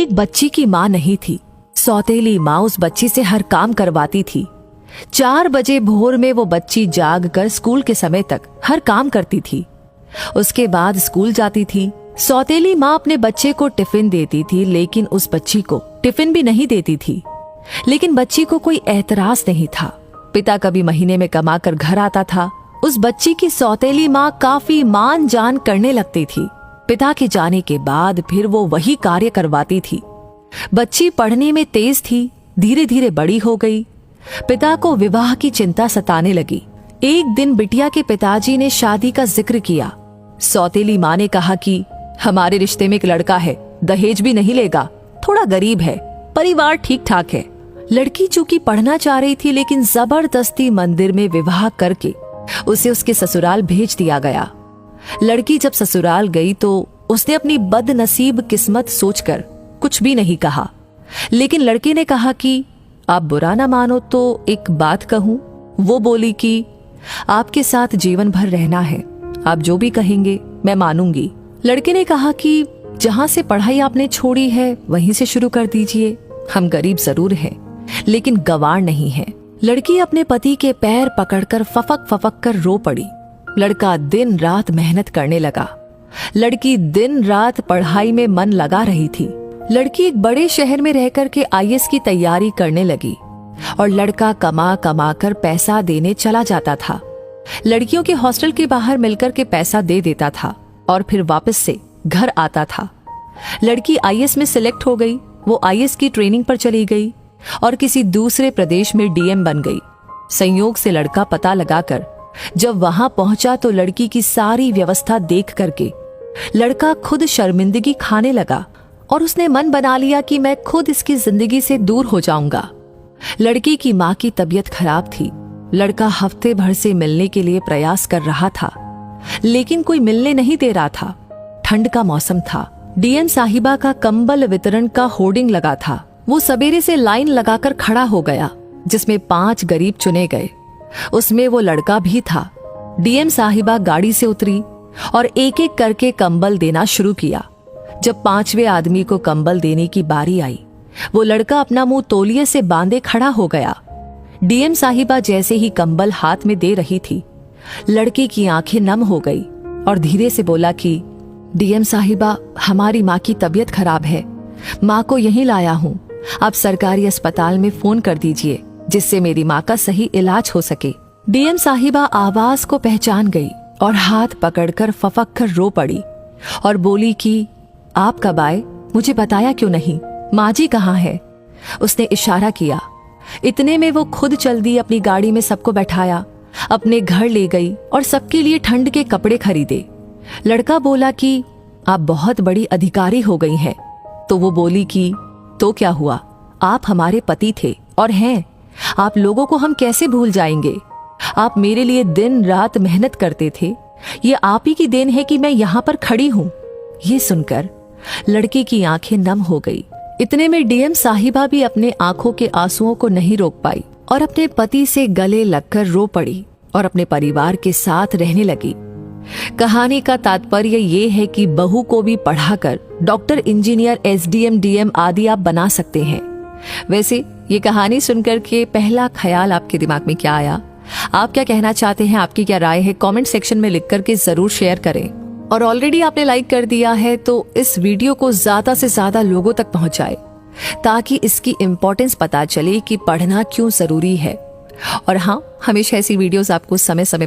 एक बच्ची की माँ नहीं थी। सौतेली माँ उस बच्ची से हर काम करवाती थी। 4 बजे भोर में वो बच्ची जाग कर स्कूल के समय तक हर काम करती थी। उसके बाद स्कूल जाती थी। सौतेली माँ अपने बच्चे को टिफिन देती थी, लेकिन उस बच्ची को टिफिन भी नहीं देती थी। लेकिन बच्ची को कोई एतराज नहीं था। पिता कभी महीने में कमाकर घर आता था। उस बच्ची की सौतेली माँ काफी मान जान करने लगती थी। पिता के जाने के बाद फिर वो वही कार्य करवाती थी। बच्ची पढ़ने में तेज थी, धीरे धीरे बड़ी हो गई। पिता को विवाह की चिंता सताने लगी। एक दिन बिटिया के पिताजी ने शादी का जिक्र किया। सौतेली माँ ने कहा कि हमारे रिश्ते में एक लड़का है, दहेज भी नहीं लेगा, थोड़ा गरीब है, परिवार ठीक ठाक है। लड़की चूंकि पढ़ना चाह रही थी, लेकिन जबरदस्ती मंदिर में विवाह करके उसे उसके ससुराल भेज दिया गया। लड़की जब ससुराल गई तो उसने अपनी बदनसीब किस्मत सोचकर कुछ भी नहीं कहा। लेकिन लड़के ने कहा कि आप बुरा ना मानो तो एक बात कहूं। वो बोली कि आपके साथ जीवन भर रहना है, आप जो भी कहेंगे मैं मानूंगी। लड़के ने कहा कि जहां से पढ़ाई आपने छोड़ी है वहीं से शुरू कर दीजिए। हम गरीब जरूर हैं, लेकिन गवार नहीं है। लड़की अपने पति के पैर पकड़कर फफक फफक कर रो पड़ी। लड़का दिन रात मेहनत करने लगा। लड़की दिन रात पढ़ाई में मन लगा रही थी। लड़की एक बड़े शहर में रहकर के आईएएस की तैयारी करने लगी और लड़का कमा कमा कर पैसा देने चला जाता था। लड़कियों के हॉस्टल के बाहर मिलकर के पैसा दे देता था और फिर वापस से घर आता था। लड़की आईएएस में सिलेक्ट हो गई। वो आईएएस की ट्रेनिंग पर चली गई और किसी दूसरे प्रदेश में डीएम बन गई। संयोग से लड़का पता लगाकर जब वहां पहुंचा तो लड़की की सारी व्यवस्था देख करके लड़का खुद शर्मिंदगी खाने लगा और उसने मन बना लिया कि मैं खुद इसकी जिंदगी से दूर हो जाऊंगा। लड़की की माँ की तबीयत खराब थी। लड़का हफ्ते भर से मिलने के लिए प्रयास कर रहा था, लेकिन कोई मिलने नहीं दे रहा था। ठंड का मौसम था। डीएम साहिबा का कंबल वितरण का होर्डिंग लगा था। वो सवेरे से लाइन लगाकर खड़ा हो गया, जिसमें 5 गरीब चुने गए। उसमें वो लड़का भी था। डीएम साहिबा गाड़ी से उतरी और एक एक करके कंबल देना शुरू किया। जब 5वें आदमी को कंबल देने की बारी आई, वो लड़का अपना मुंह तौलिए से बांधे खड़ा हो गया। डीएम साहिबा जैसे ही कंबल हाथ में दे रही थी, लड़के की आंखें नम हो गई और धीरे से बोला कि डीएम साहिबा, हमारी माँ की तबीयत खराब है, माँ को यहीं लाया हूँ। आप सरकारी अस्पताल में फोन कर दीजिए जिससे मेरी माँ का सही इलाज हो सके। डीएम साहिबा आवाज को पहचान गई और हाथ पकड़कर फफक कर रो पड़ी और बोली कि आप कब आए, मुझे बताया क्यों नहीं, माँ जी कहाँ है? उसने इशारा किया। इतने में वो खुद चल दी। अपनी गाड़ी में सबको बैठाया, अपने घर ले गई और सबके लिए ठंड के कपड़े खरीदे। लड़का बोला कि आप बहुत बड़ी अधिकारी हो गई हैं। तो वो बोली कि तो क्या हुआ, आप हमारे पति थे और हैं। आप लोगों को हम कैसे भूल जाएंगे? आप मेरे लिए दिन रात मेहनत करते थे। ये आप ही की देन है कि मैं यहाँ पर खड़ी हूँ। ये सुनकर लड़की की आंखें नम हो गई। इतने में डीएम साहिबा भी अपने आंखों के आंसुओं को नहीं रोक पाई और अपने पति से गले लगकर रो पड़ी और अपने परिवार के साथ रहने लगी। कहानी का तात्पर्य ये है कि बहू को भी पढ़ाकर डॉक्टर, इंजीनियर, एसडीएम, डीएम आदि आप बना सकते हैं। वैसे ये कहानी सुनकर के पहला ख्याल आपके दिमाग में क्या आया? आप क्या कहना चाहते हैं? आपकी क्या राय है? कमेंट सेक्शन में लिख करके जरूर शेयर करें। और ऑलरेडी आपने लाइक कर दिया है तो इस वीडियो को ज्यादा से ज्यादा लोगों तक पहुंचाए, ताकि इसकी इम्पोर्टेंस पता चले कि पढ़ना क्यों जरूरी है। और हाँ, हमेशा ऐसी वीडियोस आपको समय समय पर